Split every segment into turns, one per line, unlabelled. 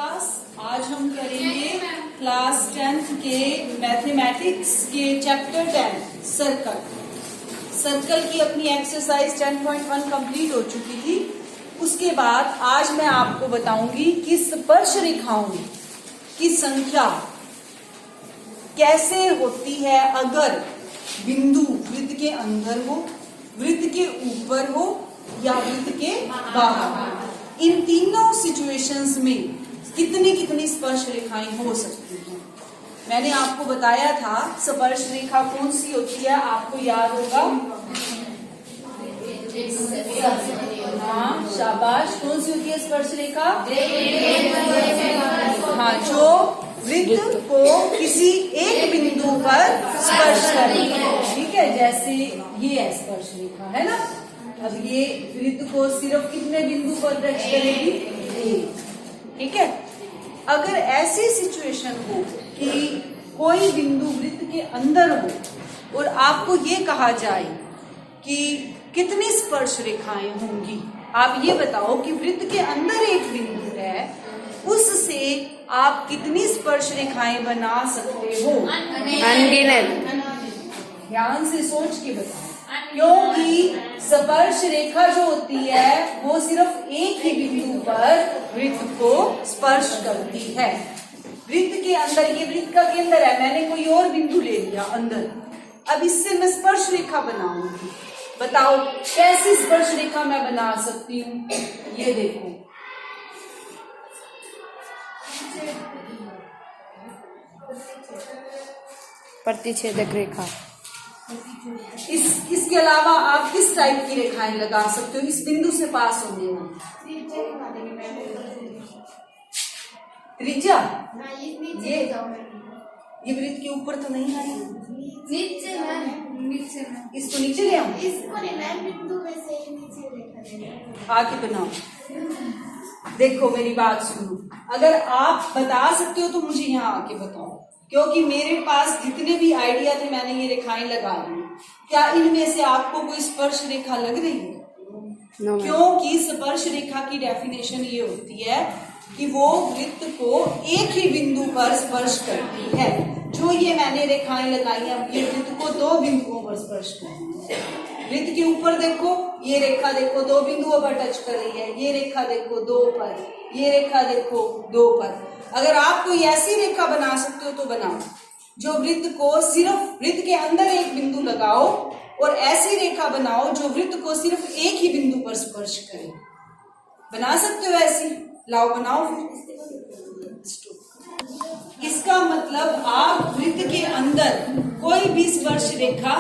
Class. आज हम करेंगे क्लास 10th के मैथमेटिक्स के चैप्टर 10 सर्कल की अपनी एक्सरसाइज 10.1 कंप्लीट हो चुकी थी। उसके बाद आज मैं आपको बताऊंगी कि स्पर्श रेखाओं की संख्या कैसे होती है अगर बिंदु वृत्त के अंदर हो, वृत्त के ऊपर हो या वृत्त के बाहर हो। इन तीनों सिचुएशंस में कितनी स्पर्श रेखाएं हो सकती हैं। मैंने आपको बताया था स्पर्श रेखा कौन सी होती है, आपको याद होगा। हाँ शाबाश, कौन सी होती है स्पर्श रेखा? हाँ, जो वृत्त को किसी एक बिंदु पर स्पर्श करेगी। ठीक है, जैसे ये है स्पर्श रेखा, है ना। अब ये वृत्त को सिर्फ कितने बिंदु पर टच करेगी? एक। ठीक है, अगर ऐसी सिचुएशन हो कि कोई बिंदु वृत्त के अंदर हो और आपको ये कहा जाए कि कितनी स्पर्श रेखाएं होंगी, आप ये बताओ कि वृत्त के अंदर एक बिंदु है, उससे आप कितनी स्पर्श रेखाएं बना सकते हो?
अनगिनत।
ध्यान से सोच के बताओ, क्योंकि स्पर्श रेखा जो होती है वो सिर्फ एक ही बिंदु पर वृत्त को स्पर्श करती है। वृत्त के अंदर, ये वृत्त का केंद्र है, मैंने कोई और बिंदु ले लिया अंदर, अब इससे मैं स्पर्श रेखा बनाऊंगी। बताओ कैसी स्पर्श रेखा मैं बना सकती हूँ? ये देखो,
प्रतिच्छेदक रेखा।
इसके अलावा आप किस टाइप की रेखाएं लगा सकते हो इस बिंदु से पास होने वाली? त्रिज्या। ये वृत्त के ऊपर तो नहीं आई,
नीचे
इसको नीचे ले आऊं?
इसको बिंदु में से नीचे रेखा
आगे बनाओ। देखो मेरी बात सुनो, अगर आप बता सकते हो तो मुझे यहाँ आके बताओ, क्योंकि मेरे पास जितने भी आइडिया थे मैंने ये रेखाएं लगा दी। क्या इनमें से आपको कोई स्पर्श रेखा लग रही है? क्योंकि स्पर्श रेखा की डेफिनेशन ये होती है कि वो वृत्त को एक ही बिंदु पर स्पर्श करती है। जो ये मैंने रेखाएं लगाई हैं, ये वृत्त को दो बिंदुओं पर स्पर्श करती है। वृत्त के ऊपर देखो, ये रेखा देखो दो बिंदुओं पर टच कर रही है, ये रेखा देखो दो पर, ये रेखा देखो दो पर। अगर आप कोई ऐसी रेखा बना सकते हो तो बनाओ, जो वृत्त को सिर्फ वृत्त के अंदर एक बिंदु लगाओ, और ऐसी रेखा बनाओ जो वृत्त को सिर्फ एक ही बिंदु पर स्पर्श करे। बना सकते हो ऐसी? लाओ बनाओ फिर। इसका मतलब आप वृत्त के अंदर कोई भी स्पर्श रेखा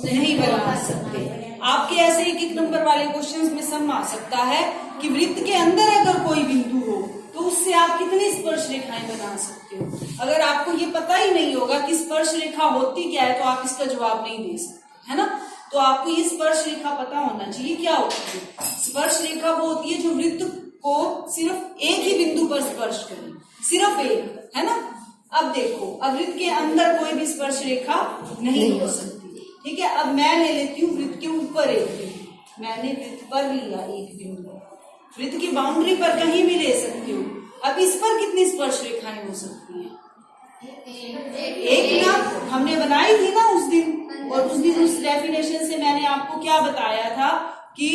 नहीं बना सकते। आपके ऐसे एक नंबर वाले क्वेश्चंस में सम आ सकता है कि वृत्त के अंदर अगर कोई बिंदु हो तो उससे आप कितनी स्पर्श रेखाएं बना सकते हो। अगर आपको ये पता ही नहीं होगा कि स्पर्श रेखा होती क्या है तो आप इसका जवाब नहीं दे सकते, है ना। तो आपको ये स्पर्श रेखा पता होना चाहिए क्या होती है। स्पर्श रेखा वो होती है जो वृत्त को सिर्फ एक ही बिंदु पर स्पर्श करे, सिर्फ एक, है ना। अब देखो, अब वृत्त के अंदर कोई भी स्पर्श रेखा नहीं हो सकती। ठीक है, अब मैं ले लेती हूँ वृत्त के ऊपर एक बिंदु। मैंने वृत्त पर लिया एक बिंदु, वृत्त की बाउंड्री पर कहीं भी ले सकती हूँ। अब इस पर कितनी स्पर्श रेखाएं हो सकती हैं? एक ना, हमने बनाई थी ना उस दिन, और उस दिन उस डेफिनेशन से मैंने आपको क्या बताया था कि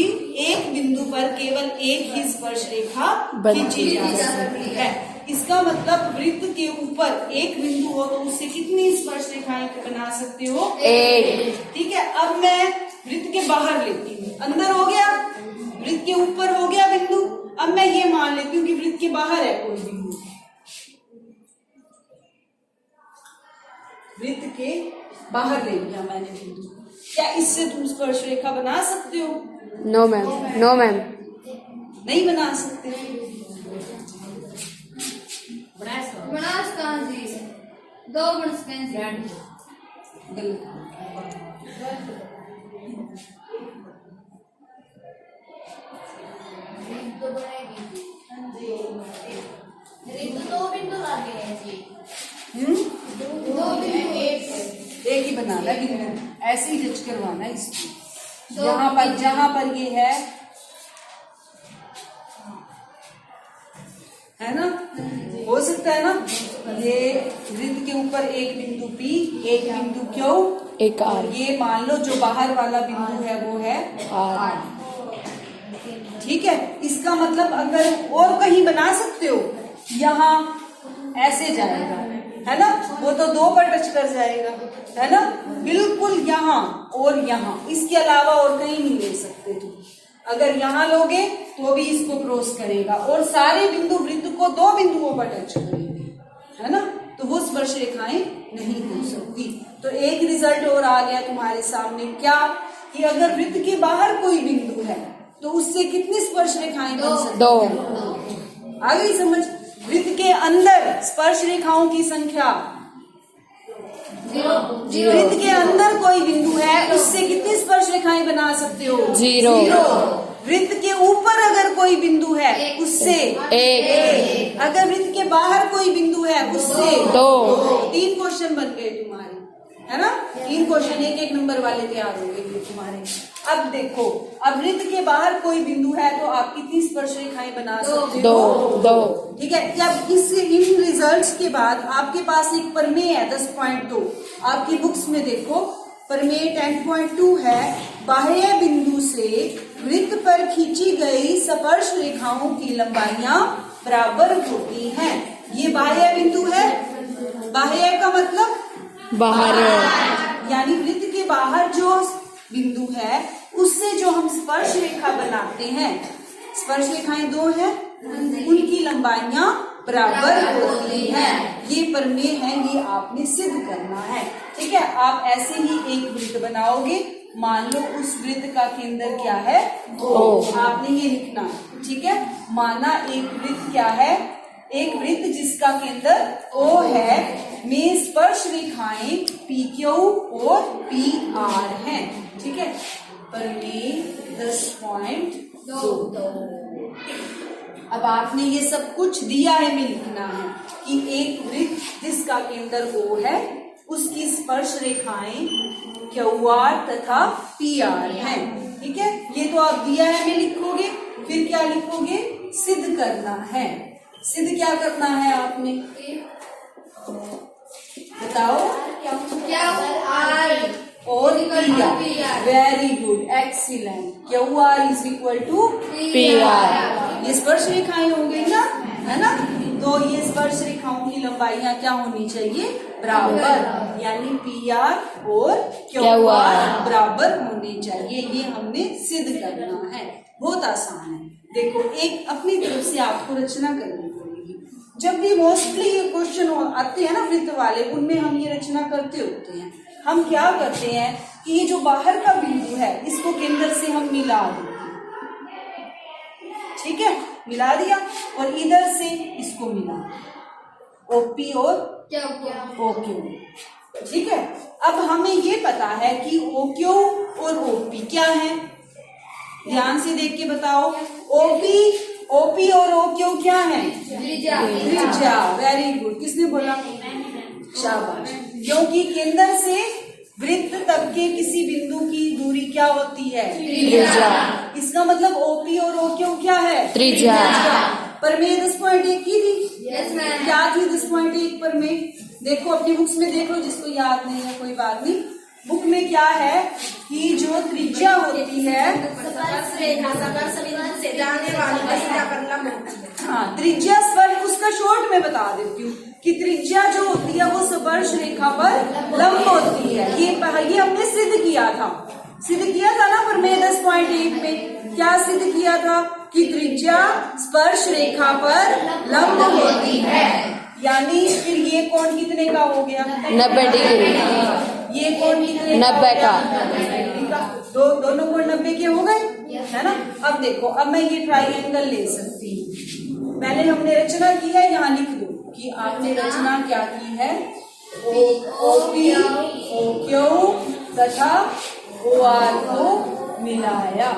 एक बिंदु पर केवल एक ही स्पर्श रेखा खींची जा सकती है। इसका मतलब वृत्त के ऊपर एक बिंदु हो तो उससे कितनी स्पर्श रेखाएं बना सकते हो? एक। ठीक है, अब मैं वृत्त के बाहर लेती हूँ, अंदर हो गया, वृत्त के ऊपर हो गया बिंदु। अब मैं ये मान लेती हूँ कि वृत्त के बाहर है कोई बिंदु, वृत्त के बाहर ले लिया मैंने बिंदु। क्या इससे तुम स्पर्श रेखा बना सकते हो?
नो मैम, नो मैम,
नहीं बना सकते।
दो बन सकते। दो बिंदु लगे हैं जी। दो बिंदु
एक ही बनाना है, ऐसे ही टच करवाना है इसको। जहां पर ये है है ना? हो सकता है ना? ये वृत्त के ऊपर एक बिंदु P, एक बिंदु Q,
एक
और
R,
ये मान लो जो बाहर वाला बिंदु है वो है
R,
ठीक है। इसका मतलब अगर और कहीं बना सकते हो, यहाँ ऐसे जाएगा, है ना? वो तो 2 पर टच कर जाएगा, है ना? बिल्कुल यहाँ और यहाँ, इसके अलावा और कहीं नहीं ले सकते तुम। अगर यहाँ लोगे तो भी इसको क्रॉस करेगा, और सारे बिंदु वृत्त को 2 बिंदुओं पर टच करेंगे, है ना? तो वो स्पर्श रेखाएं नहीं हो सकती। तो एक रिजल्ट और आ गया तुम्हारे सामने, क्या? कि अगर वृत्त के बाहर कोई बिंदु है तो उससे कितनी स्पर्श रेखाएं बन सकती हैं?
2,
आ गई समझ? वृत्त के अंदर स्पर्श रेखाओं की संख्या
0,
वृत्त के अंदर कोई बिंदु है, उससे कितनी स्पर्श रेखाएं बना सकते हो?
0।
वृत्त के ऊपर अगर कोई बिंदु है उससे
1,
अगर वृत्त के बाहर कोई बिंदु है उससे
2।
3 क्वेश्चन बन गए तुम्हारे, है ना? 3 क्वेश्चन, एक नंबर वाले तैयार हो गए तुम्हारे। अब देखो, अब वृत्त के बाहर कोई बिंदु है तो आप कितनी स्पर्श रेखाएं बना सकते हो?
2।
ठीक है। अब इन रिजल्ट्स के बाद आपके पास एक प्रमेय है 10.2, आपकी बुक्स में देखो, प्रमेय 10.2 है, बाह्य बिंदु से वृत्त पर खींची गई स्पर्श रेखाओं की लंबाइयां बराबर होती हैं। ये बाह्य बिंदु है। बाह्य का मतलब
बाहर,
यानी वृत्त के बाहर जो बिंदु है उससे जो हम स्पर्श रेखा बनाते हैं, स्पर्श रेखाएं 2 हैं, उनकी लंबाइयां बराबर होती हैं। ये प्रमेय है, ये आपने सिद्ध करना है। ठीक है। आप ऐसे ही एक वृत्त बनाओगे, मान लो उस वृत्त का केंद्र क्या है? O। आपने ये लिखना है, ठीक है। माना एक वृत्त क्या है? एक वृत्त जिसका केंद्र O है, में स्पर्श रेखाएं PQ और PR हैं, ठीक है। प्रमेय 10.2। अब आपने ये सब कुछ दिया है, में लिखना है कि एक वृत्त जिसका केंद्र O है, उसकी स्पर्श रेखाएं QR तथा PR हैं, ठीक है। ये तो आप दिया है में लिखोगे, फिर क्या लिखोगे? सिद्ध करना है। सिद्ध क्या करना है आपने? बताओ। और PR। Very good, excellent. QR is equal to
PR।
ये स्पर्श रेखाएं हो गई ना, है ना? तो ये स्पर्श रेखाओं की लंबाइयां क्या होनी चाहिए? बराबर, यानी PR और QR बराबर होनी चाहिए। ये हमने सिद्ध करना है, बहुत आसान है। देखो, एक अपनी तरफ से आपको रचना करनी पड़ेगी। जब भी मोस्टली ये क्वेश्चन आते हैं ना वृत्त वाले, उनमें हम ये रचना करते होते हैं। हम क्या करते हैं कि ये जो बाहर का बिंदु है, इसको केंद्र से हम मिला देते हैं, ठीक है। मिला दिया, और इधर से इसको मिला, OP और OQ, ठीक है। अब हमें ये पता है कि OQ और OP क्या है, ध्यान से देख के बताओ। OP और OQ क्या है? त्रिज्या। वेरी गुड, किसने बोला? शाबाश। क्योंकि केंद्र से वृत्त तक के किसी बिंदु की दूरी क्या होती है?
त्रिज्या।
इसका मतलब OP और OQ क्या है?
त्रिज्या।
प्रमेय 10.1 की थी। क्या थी 10.1 प्रमेय? देखो अपनी बुक्स में देखो, जिसको याद नहीं है कोई बात नहीं। बुक में क्या है कि जो त्रिज्या होती है, हाँ, त्रिज्या स्पर्श, उसका शॉर्ट में बता देती हूँ कि त्रिज्या जो होती है वो स्पर्श रेखा पर लंब होती है। ये हमने सिद्ध किया था, ना प्रमेय 10.1 में। क्या सिद्ध किया था? कि त्रिज्या स्पर्श रेखा पर लंब होती है। यानी फिर ये कोण कितने का हो गया?
90 डिग्री।
ये कोण कितने?
90 का।
दोनों कोण 90 के हो गए, है ना। अब देखो, अब मैं ये ट्राइंगल ले सकती हूँ। पहले हमने रचना की है, यहाँ लिख दो कि आपने रचना क्या की है। OP, OQ तथा OR को मिलाया,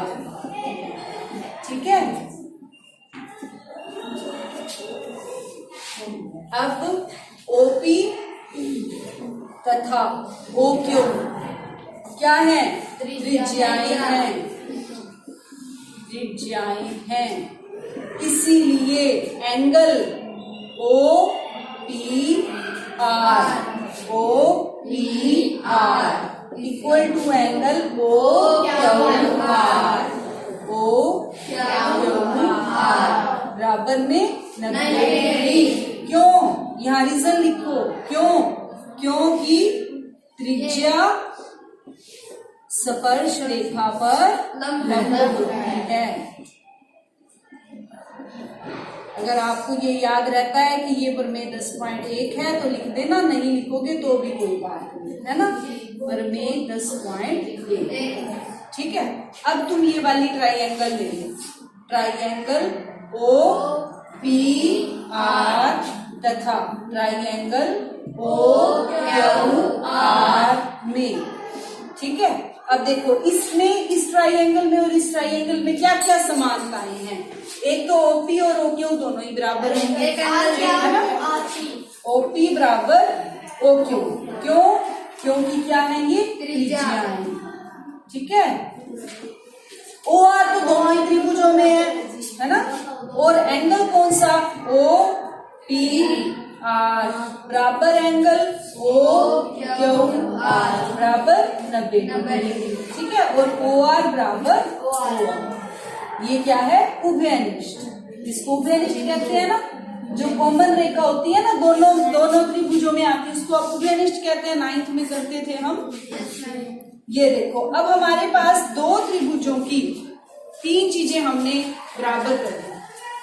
ठीक है। अब OP तथा OQ क्या है? त्रिज्याएं हैं, इसीलिए angle O P R equal to angle O Q R बराबर में 90 डिग्री। क्यों? यहाँ रीजन लिखो क्यों? क्योंकि त्रिज्या स्पर्श रेखा पर लंब होती है। अगर आपको ये याद रहता है कि ये प्रमेय 10.1 है तो लिख देना, नहीं लिखोगे तो भी कोई बात नहीं है ना। प्रमेय 10.1 ठीक है। अब तुम ये वाली ट्राइंगल ले लो, ट्राइंगल ओ पी आर तथा ट्राइंगल ओ क्यू आर में। ठीक है। अब देखो इसमें, इस ट्राइंगल में और इस ट्राइंगल में क्या क्या समानताएं हैं। एक तो ओपी और ओक्यू दोनों ही बराबर होंगे, है ना। ओपी बराबर ओक्यू, क्यों? क्योंकि क्या है ये त्रिज्या है। ठीक है। ओ आर तो दोनों ही त्रिभुजों में है ना। और एंगल कौन सा? ओ पी आर बराबर एंगल ओ क्यू आर बराबर 90 डिग्री। ठीक है। और ओ आर बराबर ओ आर। ये क्या है? उभयनिष्ठ। इसको उभयनिष्ठ कहते हैं ना। जो कॉमन रेखा होती है ना दोनों त्रिभुजों में आती है, उसको आप उभयनिष्ठ कहते हैं। 9th में करते थे हम। ये देखो, अब हमारे पास दो त्रिभुजों की 3 चीजें हमने बराबर कर दी।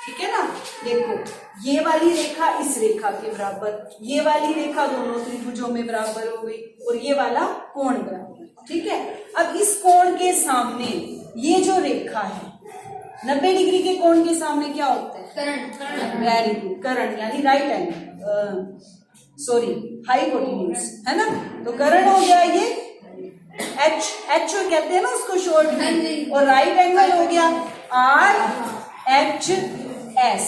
ठीक है ना। देखो, ये वाली रेखा इस रेखा के बराबर, ये वाली रेखा दोनों त्रिभुजों में बराबर हो गई, और ये वाला कोण बराबर। ठीक है। अब इस कोण के सामने ये जो रेखा है 90 डिग्री के कोण के सामने क्या होता है? कर्ण। Very good. कर्ण यानी राइट एंगल, सॉरी हाइपोटेन्यूज, है ना। तो कर्ण हो गया ये एच कहते हैं ना उसको शॉर्ट में, और राइट एंगल हो गया RHS।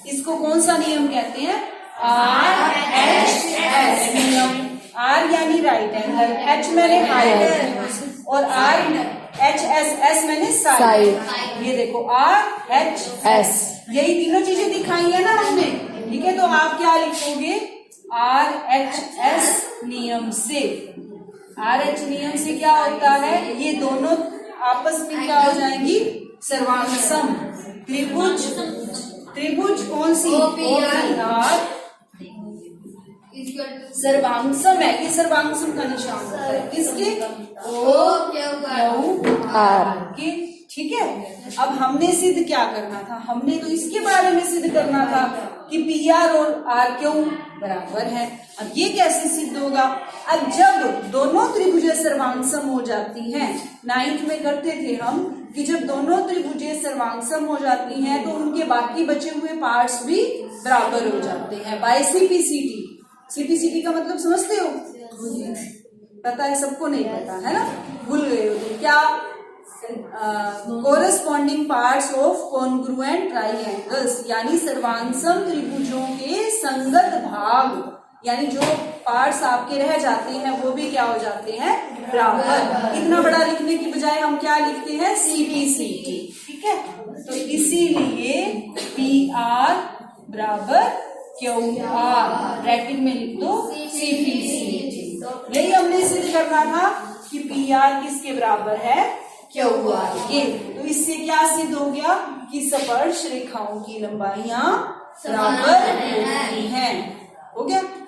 इसको कौन सा नियम कहते हैं? RHS नियम। R यानी राइट एंगल, H मैंने हाइट, और RHS मैंने साइड। ये देखो RHS, यही तीनों चीजें दिखाई है ना हमने। ठीक है। तो आप क्या लिखोगे? RHS नियम से। RH नियम से क्या होता है? ये दोनों आपस में क्या हो जाएंगी? सर्वांगसम। त्रिभुज कौन सी? OPR सर्वांगसम है। ये सर्वांगसम का निशान होता है किसके? OQR के। ठीक है। अब हमने सिद्ध क्या करना था? हमने तो इसके बारे में सिद्ध करना था कि PR और RQ बराबर है। अब ये कैसे सिद्ध होगा? अब जब दोनों त्रिभुजें सर्वांगसम हो जाती हैं, 9th में करते थे हम कि जब दोनों त्रिभुजें सर्वांगसम हो जाती हैं तो उनके बाकी बचे हुए पार्ट्स भी बराबर हो जाते हैं बाय CPCT। CPCT का मतलब समझते हो? पता है सबको? नहीं पता है ना, भूल गए हो तो। क्या? Corresponding parts of congruent triangles, यानी सर्वांगसम त्रिभुजों के संगत भाग, यानी जो पार्ट्स आपके रह जाते हैं वो भी क्या हो जाते हैं? बराबर। इतना बड़ा लिखने की बजाय हम क्या लिखते हैं? CPCT। ठीक है। तो इसीलिए PR बराबर QR, ब्रैकेट में लिख दो CPCT। यही हमने सिद्ध करना था कि PR किसके बराबर है? QR के। तो इससे क्या सिद्ध हो गया कि स्पर्श रेखाओं की लंबाइयां बराबर होती